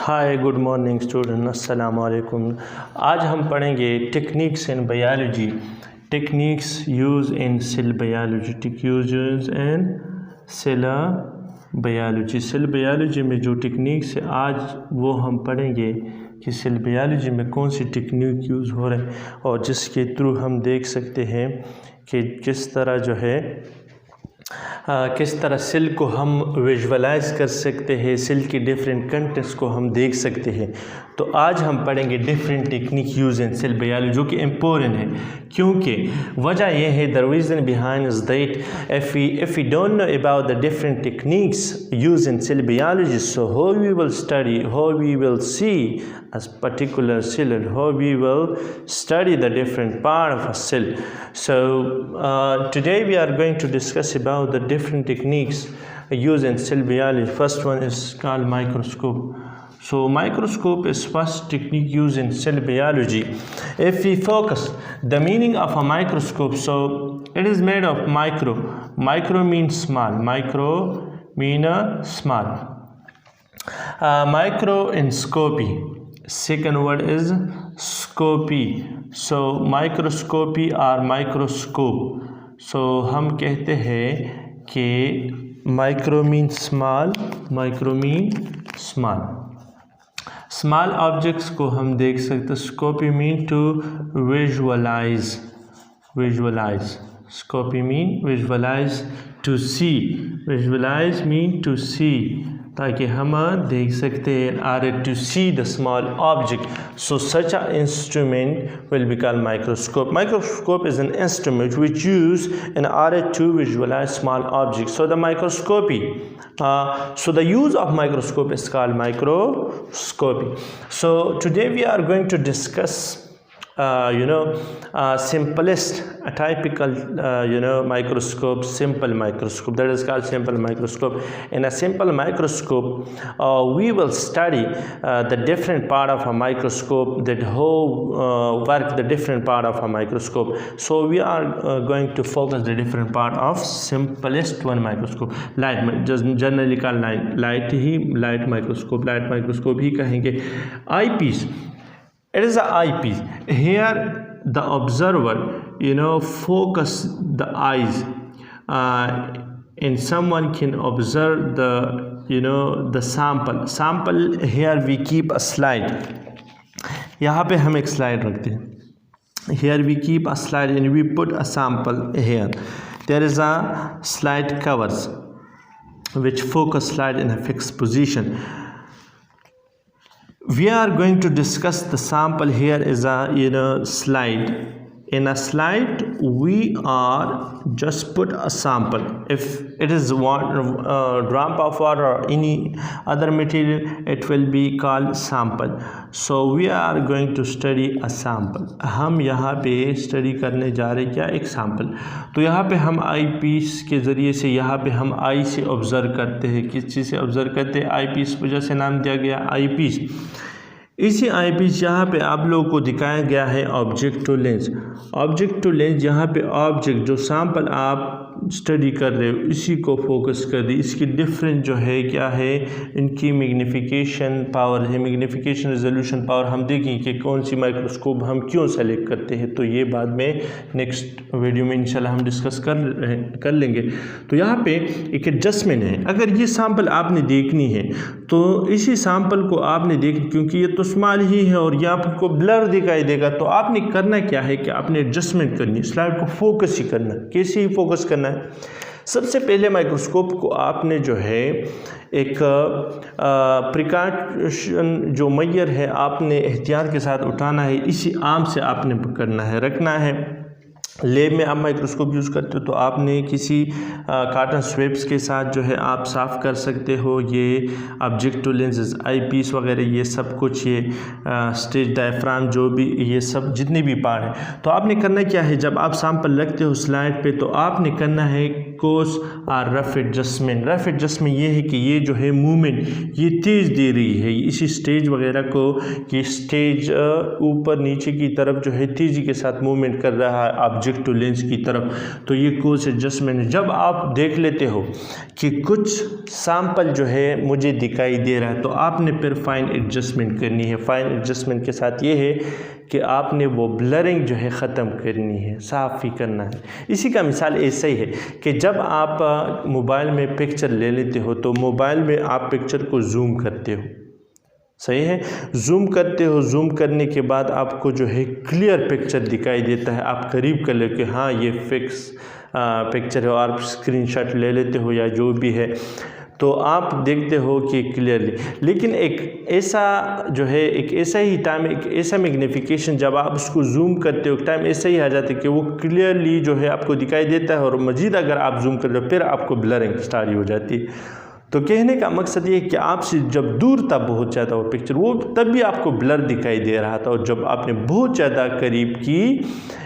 Hi good morning student, अस्सलाम वालेकुम। आज हम पढ़ेंगे techniques in biology, techniques use in cell biology, use in cell biology. Cell biology में जो टेक्निक्स है आज वो हम पढ़ेंगे कि सेल बायोलॉजी में कौन सी टेक्निक यूज़ हो रहे हैं और जिसके थ्रू हम देख सकते हैं कि किस तरह जो है किस तरह सेल को हम विजुअलाइज कर सकते हैं, सेल की डिफरेंट कंटेंट्स को हम देख सकते हैं। तो आज हम पढ़ेंगे different technique use in cell biology, जो कि इम्पोर्टेंट है क्योंकि वजह यह है, the reason behind is that if we don't know about the different techniques use in cell biology, so how we will study, how we will see a particular cell and how we will study the different part of a cell. So today we are going to discuss about the different techniques used in cell biology. First one is called microscope. So microscope is first technique used in cell biology. If we focus the meaning of a microscope, so it is made of micro means small, micro mean small, microscopy. Second word is scopy. So microscopy or microscope. So हम कहते हैं कि micro means small, micro mean small. Small objects को हम देख सकते हैं. Scopy mean to visualize. Scopy mean visualize, to see. Visualize mean to see, ताकि हम देख सकते हैं, are to see the small object. So such an instrument will be called microscope. Microscope is an instrument which used in order to visualize small objects. So the microscopy, so the use of microscope is called microscopy. So today we are going to discuss simplest, a typical microscope, simple microscope, that is called simple microscope. In a simple microscope we will study the different part of a microscope, that how work the different part of a microscope. So we are going to focus the different part of simplest one microscope, light, just generally called light microscope ही कहेंगे. eyepiece, it is an eyepiece. Here the observer focus the eyes and someone can observe the sample. Here we keep a slide. यहाँ पे हम एक slide रखते हैं. Here we keep a slide and we put a sample here. There is a slide covers which focus slide in a fixed position. We are going to discuss the sample. Here is a slide. In a slide we are just put a sample. If it is drop of water or any other material, it will be called sample. So we are going to study a sample. हम यहाँ पे study करने जा रहे हैं क्या, एक sample. तो यहाँ पे हम आई पीस के ज़रिए से यहाँ पे हम आई से ऑब्ज़र्व करते हैं. किस चीज़ से ऑब्ज़र्व करते हैं? आई पीस, वजह से नाम दिया गया आई पीस. इसी आई पीस यहाँ पे आप लोगों को दिखाया गया है object to lens. Object to lens, यहाँ पे ऑब्जेक्ट जो सैम्पल आप स्टडी कर रहे हो इसी को फोकस कर दी. इसकी डिफरेंस जो है क्या है, इनकी मैग्नीफिकेशन पावर है, मैग्नीफिकेशन रेजोल्यूशन पावर. हम देखेंगे कि कौन सी माइक्रोस्कोप हम क्यों सेलेक्ट करते हैं, तो ये बाद में नेक्स्ट वीडियो में इंशाल्लाह हम डिस्कस कर लेंगे. तो यहाँ पे एक एडजस्टमेंट है. अगर ये सैम्पल आपने देखनी है तो इसी सैम्पल को आपने देखना, क्योंकि ये तो स्मॉल ही है और ये आपको ब्लर दिखाई देगा, तो आपने करना क्या है कि आपने एडजस्टमेंट करनी है, स्लाइड को फोकस ही करना है. कैसे ही फोकस करना है? सबसे पहले माइक्रोस्कोप को आपने जो है एक प्रिकॉशन जो मैयर है आपने एहतियात के साथ उठाना है. इसी आर्म से आपने करना है, रखना है. लैब में आप माइक्रोस्कोप यूज़ करते हो तो आपने किसी कॉटन स्वेप्स के साथ जो है आप साफ़ कर सकते हो. ये object to lenses, I piece वगैरह, ये सब कुछ, ये स्टेज डायफ्राम, जो भी ये सब जितने भी पार्ट हैं. तो आपने करना क्या है, जब आप सैंपल रखते हो स्लाइड पे तो आपने करना है कोर्स और रफ एडजस्टमेंट। रफ एडजस्टमेंट ये है कि ये जो है मूवमेंट ये तेज़ दे रही है, इसी स्टेज वगैरह को, ये स्टेज ऊपर नीचे की तरफ जो है तेज़ी के साथ मूवमेंट कर रहा है ऑब्जेक्ट टू लेंस की तरफ, तो ये कोर्स एडजस्टमेंट है। जब आप देख लेते हो कि कुछ सैंपल जो है मुझे दिखाई दे रहा है तो आपने फिर फाइन एडजस्टमेंट करनी है। फाइन एडजस्टमेंट के साथ ये है कि आपने वो ब्लरिंग जो है ख़त्म करनी है, साफ़ ही करना है। इसी का मिसाल ऐसा ही है कि जब आप मोबाइल में पिक्चर ले लेते हो तो मोबाइल में आप पिक्चर को जूम करते हो, सही है, जूम करते हो, जूम करने के बाद आपको जो है क्लियर पिक्चर दिखाई देता है। आप करीब कर ले कि हाँ ये फिक्स पिक्चर है, और आप स्क्रीनशॉट ले लेते हो या जो भी है, तो आप देखते हो कि क्लियरली। लेकिन एक ऐसा जो है, एक ऐसा ही टाइम, एक ऐसा मैग्नीफिकेशन जब आप उसको जूम करते हो, टाइम ऐसा ही आ जाता है कि वो क्लियरली जो है आपको दिखाई देता है, और मज़ीद अगर आप जूम कर लो फिर आपको ब्लरिंग स्टार्ट हो जाती है। तो कहने का मकसद ये है कि आपसे जब दूर तक पहुँच जाता वो पिक्चर, वो तब भी आपको ब्लर दिखाई दे रहा था, और जब आपने बहुत ज़्यादा करीब की,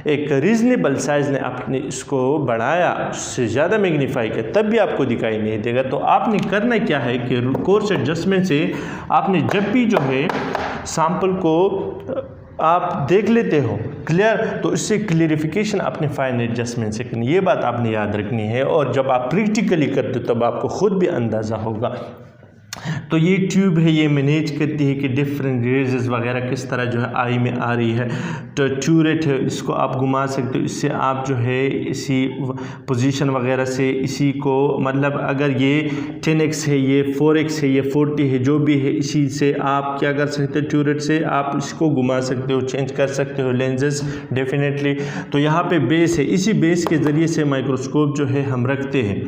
एक रीज़नेबल साइज़ ने आपने इसको बढ़ाया, उससे ज़्यादा मैग्नीफाई किया, तब भी आपको दिखाई नहीं देगा। तो आपने करना क्या है कि कोर्स एडजस्टमेंट से आपने जब भी जो है सैंपल को आप देख लेते हो क्लियर, तो इससे क्लियरिफिकेशन अपने फाइन एडजस्टमेंट से करनी, ये बात आपने याद रखनी है। और जब आप प्रैक्टिकली करते हो तब आपको ख़ुद भी अंदाज़ा होगा। तो ये ट्यूब है, ये मैनेज करती है कि डिफरेंट रेजेस वगैरह किस तरह जो है आई में आ रही है। तो ट्यूरेट है, इसको आप घुमा सकते हो, इससे आप जो है इसी पोजीशन वगैरह से इसी को, मतलब अगर ये 10x है, ये 4x है, ये 40 है, जो भी है, इसी से आप क्या कर सकते हो, ट्यूरेट से आप इसको घुमा सकते हो, चेंज कर सकते हो लेंसेज डेफिनेटली। तो यहाँ पे बेस है, इसी बेस के ज़रिए से माइक्रोस्कोप जो है हम रखते हैं।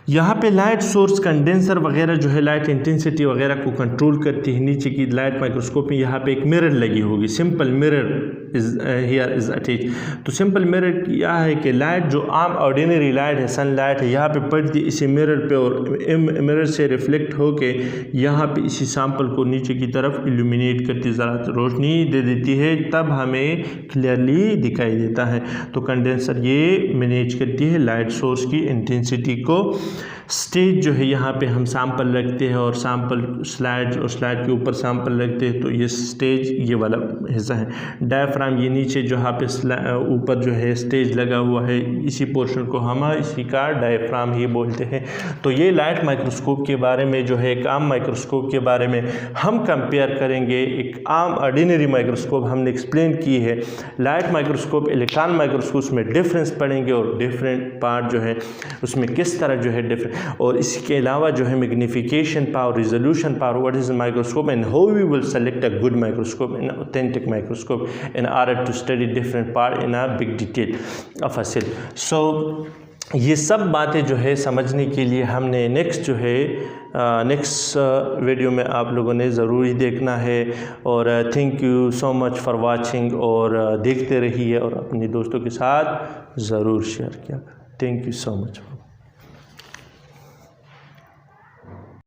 यहाँ पे लाइट सोर्स, कंडेंसर वगैरह जो है लाइट इंटेंसिटी वगैरह को कंट्रोल करती है। नीचे की लाइट माइक्रोस्कोप में यहाँ पे एक मिरर लगी होगी, simple mirror is here is attach. तो सिंपल मिरर क्या है कि लाइट जो आम ऑर्डिनरी लाइट है, सन लाइट है, यहाँ पे पड़ती है इसी मिरर पे, और मिरर से रिफ्लेक्ट होके यहाँ पे इसी सैंपल को नीचे की तरफ इल्यूमिनेट करती, ज़रा रोशनी दे देती है, तब हमें क्लियरली दिखाई देता है। तो कंडेंसर ये मैनेज करती है लाइट सोर्स की इंटेंसिटी को। स्टेज जो है यहाँ पे हम सैंपल रखते हैं, और सैंपल स्लाइड, और स्लाइड के ऊपर सैंपल रखते हैं, तो ये स्टेज ये वाला हिस्सा है। डायफ्राम ये नीचे जो यहाँ पे ऊपर जो है स्टेज लगा हुआ है, इसी पोर्शन को हम इसी का डायफ्राम ही बोलते हैं। तो ये लाइट माइक्रोस्कोप के बारे में जो है, एक आम माइक्रोस्कोप के बारे में हम कंपेयर करेंगे। एक आम ऑर्डिनरी माइक्रोस्कोप हमने एक्सप्लेन की है, लाइट माइक्रोस्कोप, इलेक्ट्रॉन माइक्रोस्कोप में डिफरेंस पढ़ेंगे, और डिफरेंट पार्ट जो है उसमें किस तरह जो है डिफरेंट, और इसके अलावा जो है magnification power, resolution power, what is microscope and how we will select a good microscope and authentic microscope in order to study different part in a big detail of a cell. So ये सब बातें जो है समझने के लिए हमने next video में आप लोगों ने ज़रूर ही देखना है। और thank you so much for watching, और देखते रहिए और अपने दोस्तों के साथ ज़रूर शेयर किया। Thank you so much.